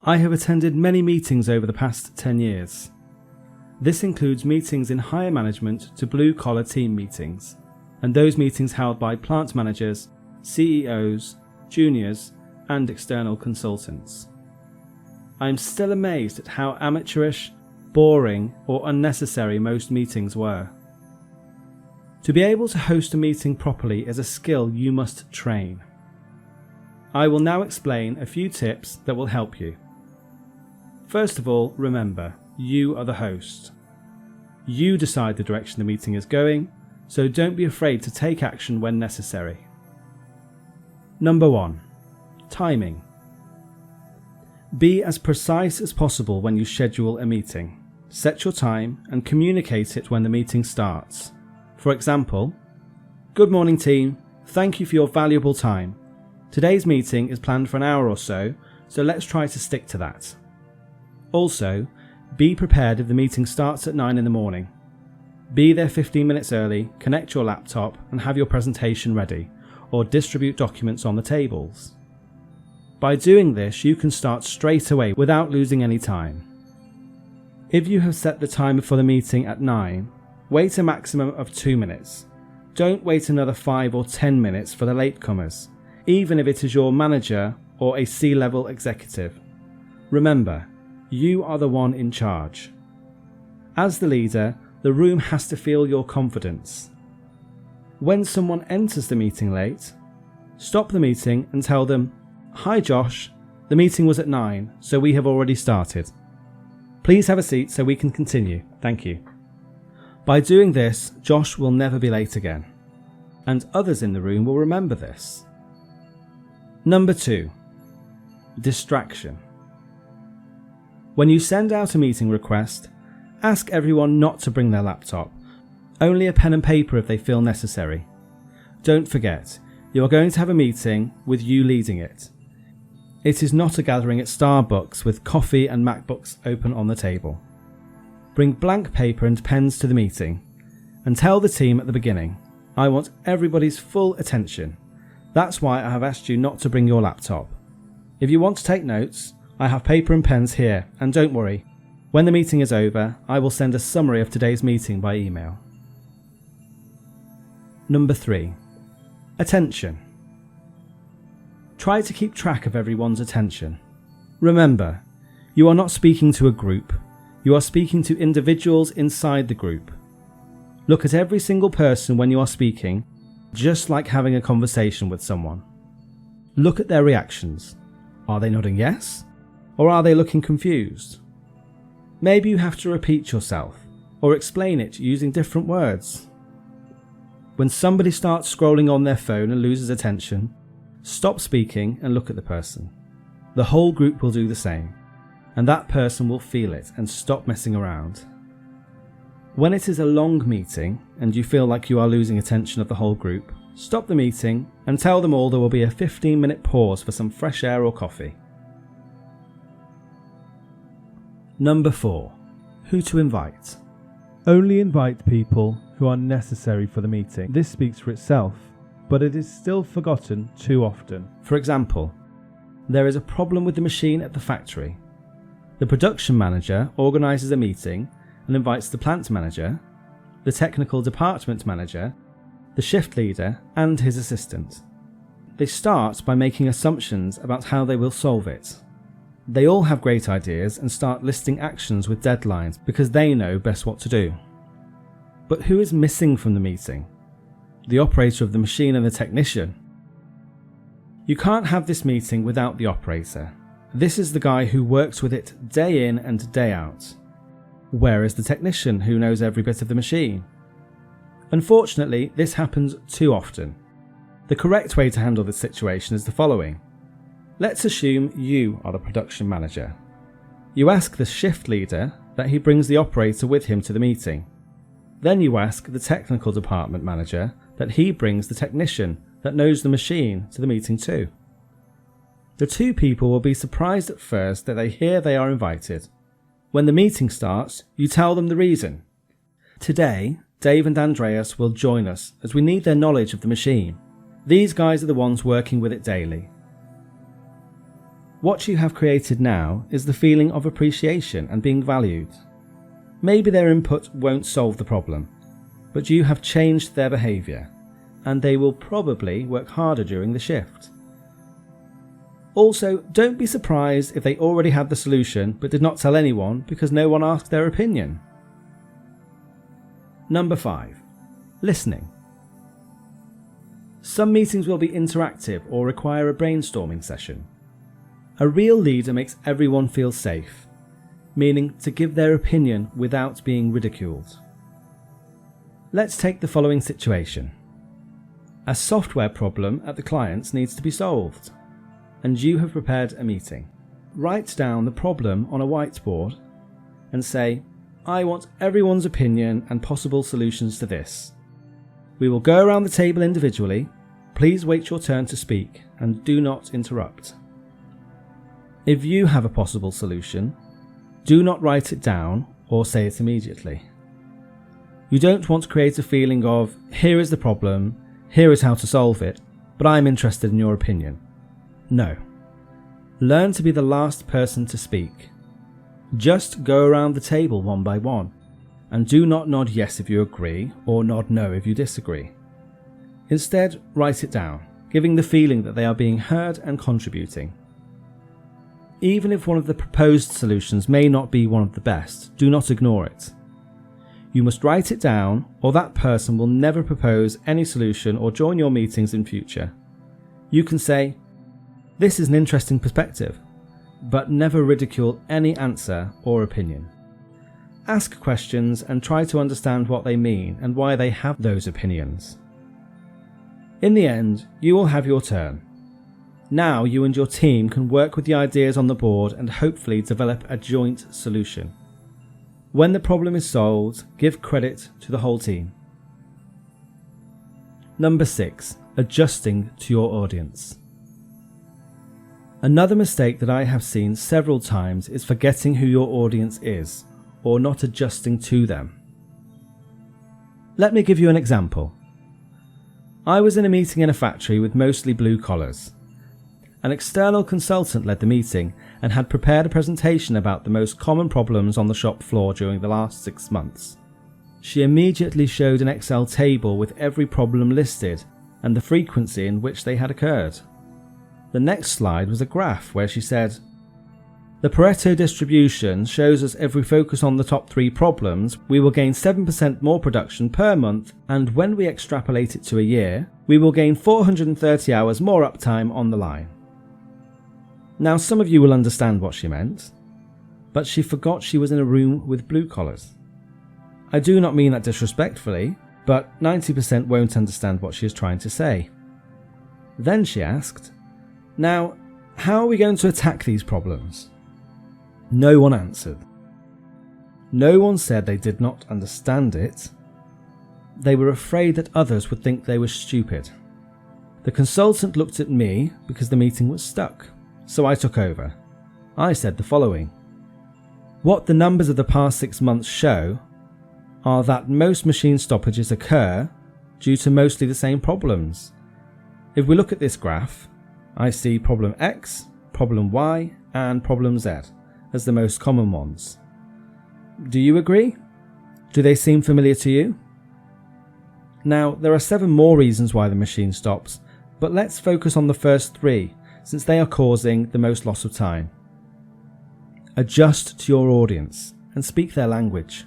I have attended many meetings over the past 10 years. This includes meetings in higher management to blue-collar team meetings, and those meetings held by plant managers, CEOs, juniors, and external consultants. I am still amazed at how amateurish, boring, or unnecessary most meetings were. To be able to host a meeting properly is a skill you must train. I will now explain a few tips that will help you. First of all, remember, you are the host. You decide the direction the meeting is going, so don't be afraid to take action when necessary. Number 1. Timing. Be as precise as possible when you schedule a meeting. Set your time and communicate it when the meeting starts. For example, "Good morning team, thank you for your valuable time. Today's meeting is planned for an hour or so let's try to stick to that." Also, be prepared if the meeting starts at 9 in the morning. Be there 15 minutes early, connect your laptop and have your presentation ready, or distribute documents on the tables. By doing this, you can start straight away without losing any time. If you have set the timer for the meeting at 9, wait a maximum of 2 minutes. Don't wait another 5 or 10 minutes for the latecomers, even if it is your manager or a C-level executive. Remember, you are the one in charge. As the leader, the room has to feel your confidence. When someone enters the meeting late, stop the meeting and tell them, "Hi Josh, the meeting was at 9, so we have already started. Please have a seat so we can continue, thank you." By doing this, Josh will never be late again, and others in the room will remember this. Number 2. Distraction. When you send out a meeting request, ask everyone not to bring their laptop, only a pen and paper if they feel necessary. Don't forget, you are going to have a meeting with you leading it. It is not a gathering at Starbucks with coffee and MacBooks open on the table. Bring blank paper and pens to the meeting, and tell the team at the beginning, "I want everybody's full attention. That's why I have asked you not to bring your laptop. If you want to take notes, I have paper and pens here, and don't worry, when the meeting is over, I will send a summary of today's meeting by email." Number 3. Attention. Try to keep track of everyone's attention. Remember, you are not speaking to a group, you are speaking to individuals inside the group. Look at every single person when you are speaking, just like having a conversation with someone. Look at their reactions. Are they nodding yes? Or are they looking confused? Maybe you have to repeat yourself, or explain it using different words. When somebody starts scrolling on their phone and loses attention, stop speaking and look at the person. The whole group will do the same, and that person will feel it and stop messing around. When it is a long meeting and you feel like you are losing attention of the whole group, stop the meeting and tell them all there will be a 15-minute pause for some fresh air or coffee. Number 4. Who to invite. Only invite people who are necessary for the meeting. This speaks for itself, but it is still forgotten too often. For example, there is a problem with the machine at the factory. The production manager organises a meeting and invites the plant manager, the technical department manager, the shift leader, and his assistant. They start by making assumptions about how they will solve it. They all have great ideas and start listing actions with deadlines because they know best what to do. But who is missing from the meeting? The operator of the machine and the technician. You can't have this meeting without the operator. This is the guy who works with it day in and day out. Where is the technician who knows every bit of the machine? Unfortunately, this happens too often. The correct way to handle this situation is the following. Let's assume you are the production manager. You ask the shift leader that he brings the operator with him to the meeting. Then you ask the technical department manager that he brings the technician that knows the machine to the meeting too. The two people will be surprised at first that they hear they are invited. When the meeting starts, you tell them the reason. Today, Dave and Andreas will join us as we need their knowledge of the machine. These guys are the ones working with it daily. What you have created now is the feeling of appreciation and being valued. Maybe their input won't solve the problem, but you have changed their behaviour, and they will probably work harder during the shift. Also, don't be surprised if they already had the solution but did not tell anyone because no one asked their opinion. Number 5. Listening. Some meetings will be interactive or require a brainstorming session. A real leader makes everyone feel safe, meaning to give their opinion without being ridiculed. Let's take the following situation. A software problem at the client's needs to be solved, and you have prepared a meeting. Write down the problem on a whiteboard and say, I want everyone's opinion and possible solutions to this. We will go around the table individually. Please wait your turn to speak and do not interrupt. If you have a possible solution, do not write it down or say it immediately. You don't want to create a feeling of, here is the problem, here is how to solve it, but I'm interested in your opinion. No. Learn to be the last person to speak. Just go around the table one by one, and do not nod yes if you agree or nod no if you disagree. Instead, write it down, giving the feeling that they are being heard and contributing. Even if one of the proposed solutions may not be one of the best, do not ignore it. You must write it down, or that person will never propose any solution or join your meetings in future. You can say, this is an interesting perspective, but never ridicule any answer or opinion. Ask questions and try to understand what they mean and why they have those opinions. In the end, you will have your turn. Now you and your team can work with the ideas on the board and hopefully develop a joint solution. When the problem is solved, give credit to the whole team. Number 6. Adjusting to your audience. Another mistake that I have seen several times is forgetting who your audience is, or not adjusting to them. Let me give you an example. I was in a meeting in a factory with mostly blue collars. An external consultant led the meeting and had prepared a presentation about the most common problems on the shop floor during the last 6 months. She immediately showed an Excel table with every problem listed and the frequency in which they had occurred. The next slide was a graph where she said, the Pareto distribution shows us if we focus on the top 3 problems, we will gain 7% more production per month, and when we extrapolate it to a year, we will gain 430 hours more uptime on the line. Now, some of you will understand what she meant, but she forgot she was in a room with blue collars. I do not mean that disrespectfully, but 90% won't understand what she is trying to say. Then she asked, now, how are we going to attack these problems? No one answered. No one said they did not understand it. They were afraid that others would think they were stupid. The consultant looked at me because the meeting was stuck. So I took over. I said the following. What the numbers of the past 6 months show are that most machine stoppages occur due to mostly the same problems. If we look at this graph, I see problem X, problem Y, and problem Z as the most common ones. Do you agree? Do they seem familiar to you? Now, there are 7 more reasons why the machine stops, but let's focus on the first 3, since they are causing the most loss of time. Adjust to your audience and speak their language.